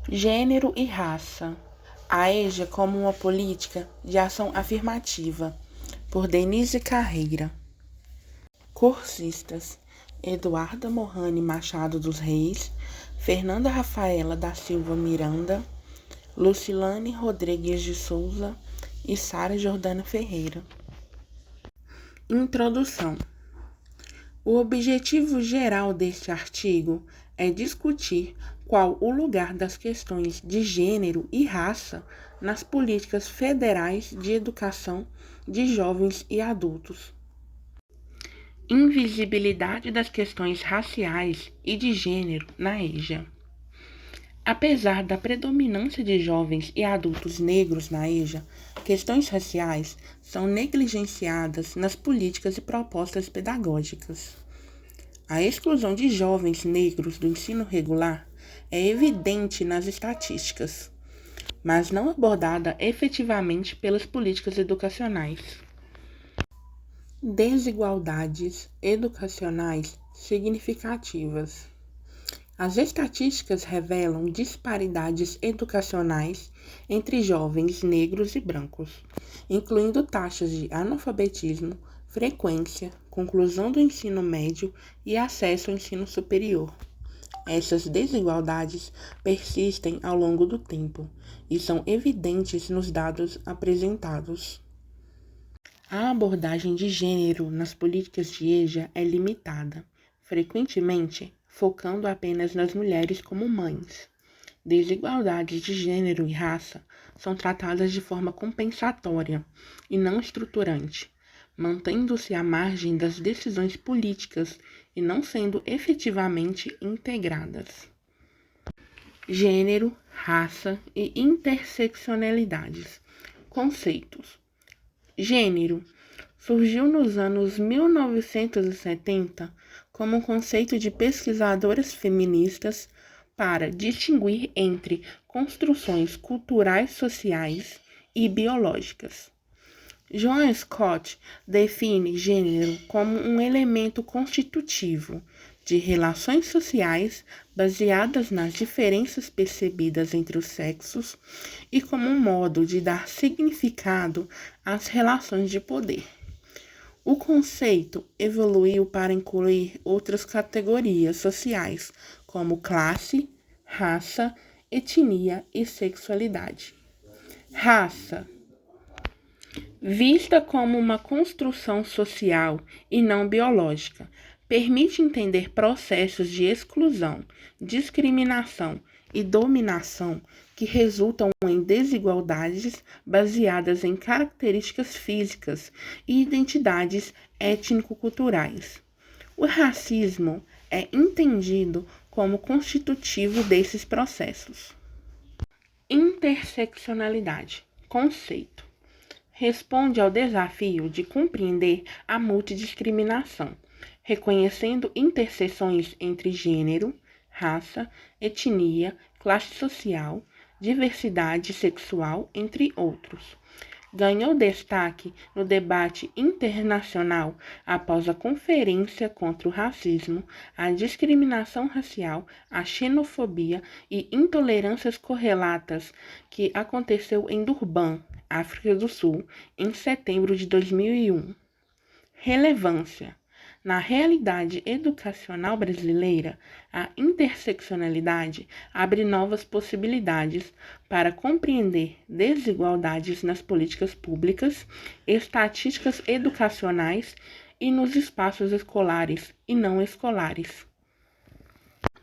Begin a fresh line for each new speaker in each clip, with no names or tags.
Gênero e raça. A EJA como uma política de ação afirmativa, por Denise Carreira. Cursistas: Eduarda Mohane Machado dos Reis, Fernanda Rafaela da Silva Miranda, Lucilane Rodrigues de Souza e Sara Jordana Ferreira. Introdução. O objetivo geral deste artigo é discutir qual o lugar das questões de gênero e raça nas políticas federais de educação de jovens e adultos. Invisibilidade das questões raciais e de gênero na EJA. Apesar da predominância de jovens e adultos negros na EJA, questões raciais são negligenciadas nas políticas e propostas pedagógicas. A exclusão de jovens negros do ensino regular é evidente nas estatísticas, mas não abordada efetivamente pelas políticas educacionais. Desigualdades educacionais significativas. As estatísticas revelam disparidades educacionais entre jovens negros e brancos, incluindo taxas de analfabetismo, frequência, conclusão do ensino médio e acesso ao ensino superior. Essas desigualdades persistem ao longo do tempo e são evidentes nos dados apresentados. A abordagem de gênero nas políticas de EJA é limitada, frequentemente focando apenas nas mulheres como mães. Desigualdades de gênero e raça são tratadas de forma compensatória e não estruturante, mantendo-se à margem das decisões políticas e não sendo efetivamente integradas. Gênero, raça e interseccionalidades. Conceitos. Gênero surgiu nos anos 1970 como um conceito de pesquisadoras feministas para distinguir entre construções culturais, sociais e biológicas. Joan Scott define gênero como um elemento constitutivo de relações sociais baseadas nas diferenças percebidas entre os sexos e como um modo de dar significado às relações de poder. O conceito evoluiu para incluir outras categorias sociais, como classe, raça, etnia e sexualidade. Raça. Vista como uma construção social e não biológica, permite entender processos de exclusão, discriminação e dominação que resultam em desigualdades baseadas em características físicas e identidades étnico-culturais. O racismo é entendido como constitutivo desses processos. Interseccionalidade. Conceito. Responde ao desafio de compreender a multidiscriminação, reconhecendo interseções entre gênero, raça, etnia, classe social, diversidade sexual, entre outros. Ganhou destaque no debate internacional após a Conferência contra o Racismo, a Discriminação Racial, a Xenofobia e Intolerâncias Correlatas, que aconteceu em Durban, África do Sul, em setembro de 2001. Relevância. Na realidade educacional brasileira, a interseccionalidade abre novas possibilidades para compreender desigualdades nas políticas públicas, estatísticas educacionais e nos espaços escolares e não escolares.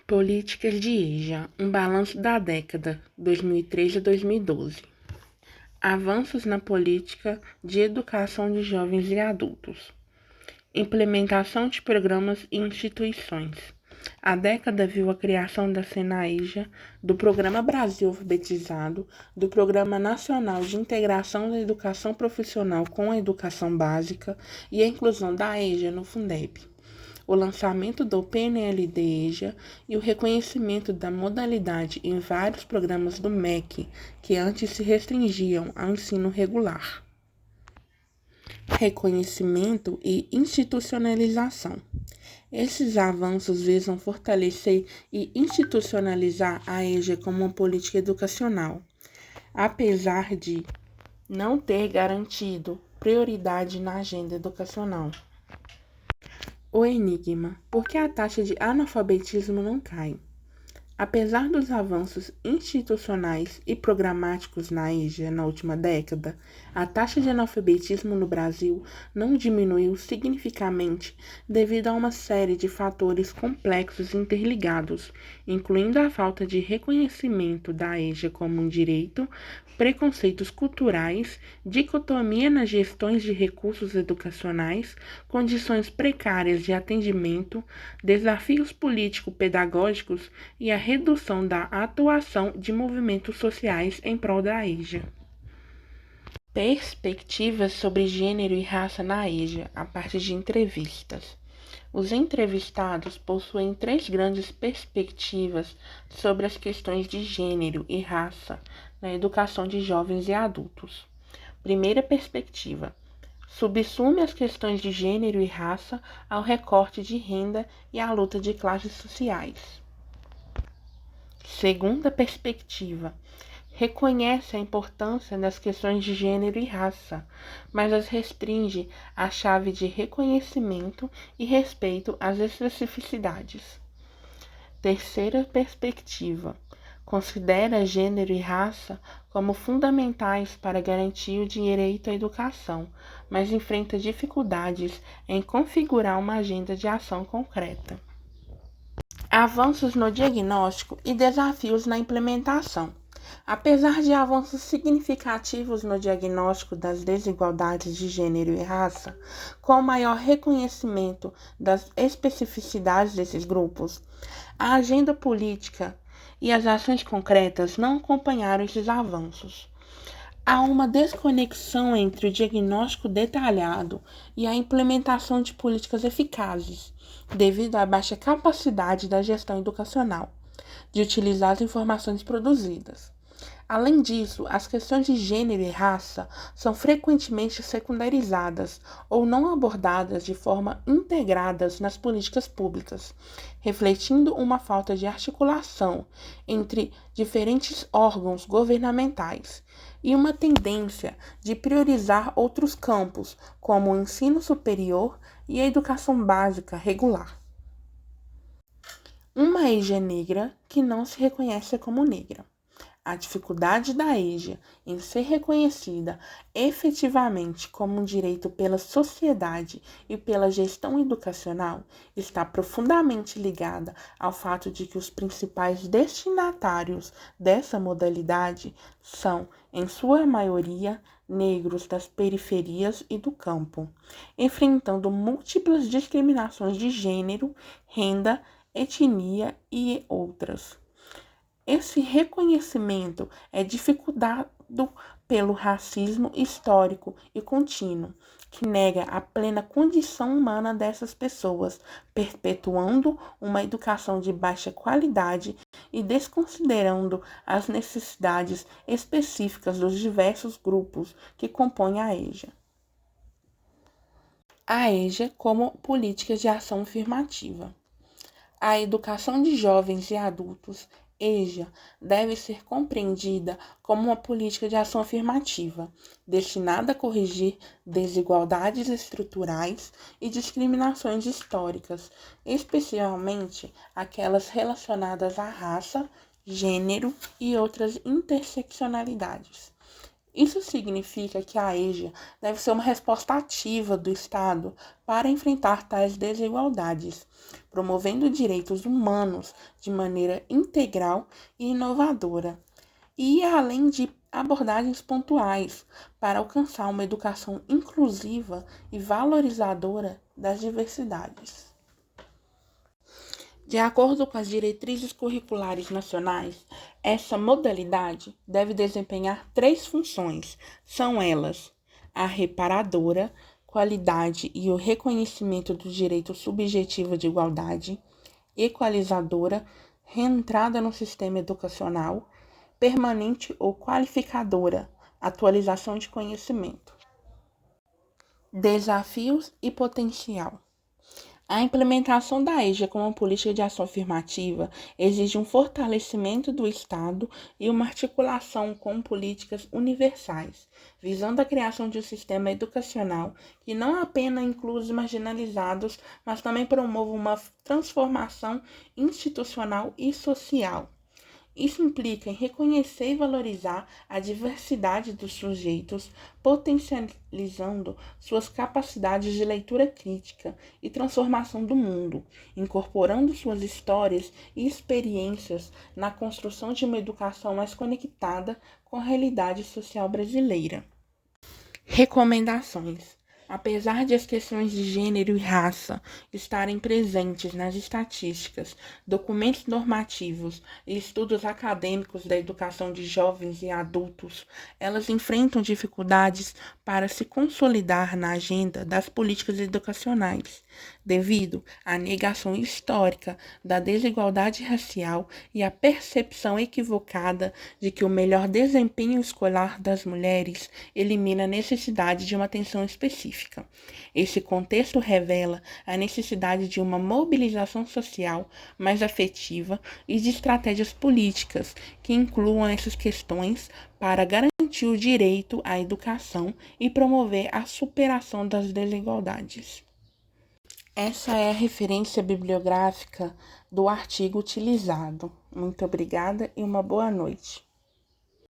Políticas de EJA, um balanço da década 2013 a 2012. Avanços na política de educação de jovens e adultos. Implementação de programas e instituições. A década viu a criação da SENA-EJA, do Programa Brasil Alfabetizado, do Programa Nacional de Integração da Educação Profissional com a Educação Básica e a inclusão da EJA no Fundeb, o lançamento do PNLD-EJA e o reconhecimento da modalidade em vários programas do MEC, que antes se restringiam ao ensino regular. reconhecimento e institucionalização. Esses avanços visam fortalecer e institucionalizar a EJA como uma política educacional, apesar de não ter garantido prioridade na agenda educacional. O enigma: por que a taxa de analfabetismo não cai? Apesar dos avanços institucionais e programáticos na EJA na última década, a taxa de analfabetismo no Brasil não diminuiu significativamente devido a uma série de fatores complexos e interligados, incluindo a falta de reconhecimento da EJA como um direito, preconceitos culturais, dicotomia nas gestões de recursos educacionais, condições precárias de atendimento, desafios político-pedagógicos e a redução da atuação de movimentos sociais em prol da EJA. Perspectivas sobre gênero e raça na EJA, a partir de entrevistas. Os entrevistados possuem 3 grandes perspectivas sobre as questões de gênero e raça na educação de jovens e adultos. Primeira perspectiva: subsume as questões de gênero e raça ao recorte de renda e à luta de classes sociais. Segunda perspectiva: reconhece a importância das questões de gênero e raça, mas as restringe à chave de reconhecimento e respeito às especificidades. Terceira perspectiva: considera gênero e raça como fundamentais para garantir o direito à educação, mas enfrenta dificuldades em configurar uma agenda de ação concreta. Avanços no diagnóstico e desafios na implementação. Apesar de avanços significativos no diagnóstico das desigualdades de gênero e raça, com maior reconhecimento das especificidades desses grupos, a agenda política e as ações concretas não acompanharam esses avanços. Há uma desconexão entre o diagnóstico detalhado e a implementação de políticas eficazes, devido à baixa capacidade da gestão educacional de utilizar as informações produzidas. Além disso, as questões de gênero e raça são frequentemente secundarizadas ou não abordadas de forma integrada nas políticas públicas, refletindo uma falta de articulação entre diferentes órgãos governamentais e uma tendência de priorizar outros campos, como o ensino superior e a educação básica regular. Uma EJA negra que não se reconhece como negra. A dificuldade da EJA em ser reconhecida efetivamente como um direito pela sociedade e pela gestão educacional está profundamente ligada ao fato de que os principais destinatários dessa modalidade são, em sua maioria, negros das periferias e do campo, enfrentando múltiplas discriminações de gênero, renda, etnia e outras. Esse reconhecimento é dificultado pelo racismo histórico e contínuo, que nega a plena condição humana dessas pessoas, perpetuando uma educação de baixa qualidade e desconsiderando as necessidades específicas dos diversos grupos que compõem a EJA. A EJA como política de ação afirmativa. A educação de jovens e adultos EJA deve ser compreendida como uma política de ação afirmativa, destinada a corrigir desigualdades estruturais e discriminações históricas, especialmente aquelas relacionadas à raça, gênero e outras interseccionalidades. Isso significa que a EJA deve ser uma resposta ativa do Estado para enfrentar tais desigualdades, promovendo direitos humanos de maneira integral e inovadora, e além de abordagens pontuais para alcançar uma educação inclusiva e valorizadora das diversidades. De acordo com as diretrizes curriculares nacionais, essa modalidade deve desempenhar 3 funções. São elas: a reparadora, qualidade e o reconhecimento do direito subjetivo de igualdade, equalizadora, reentrada no sistema educacional, permanente ou qualificadora, atualização de conhecimento. Desafios e potencial. A implementação da EJA como política de ação afirmativa exige um fortalecimento do Estado e uma articulação com políticas universais, visando a criação de um sistema educacional que não apenas inclua os marginalizados, mas também promova uma transformação institucional e social. Isso implica em reconhecer e valorizar a diversidade dos sujeitos, potencializando suas capacidades de leitura crítica e transformação do mundo, incorporando suas histórias e experiências na construção de uma educação mais conectada com a realidade social brasileira. Recomendações. Apesar de as questões de gênero e raça estarem presentes nas estatísticas, documentos normativos e estudos acadêmicos da educação de jovens e adultos, elas enfrentam dificuldades para se consolidar na agenda das políticas educacionais, devido à negação histórica da desigualdade racial e à percepção equivocada de que o melhor desempenho escolar das mulheres elimina a necessidade de uma atenção específica. Esse contexto revela a necessidade de uma mobilização social mais afetiva e de estratégias políticas que incluam essas questões para garantir o direito à educação e promover a superação das desigualdades. Essa é a referência bibliográfica do artigo utilizado. Muito obrigada e uma boa noite.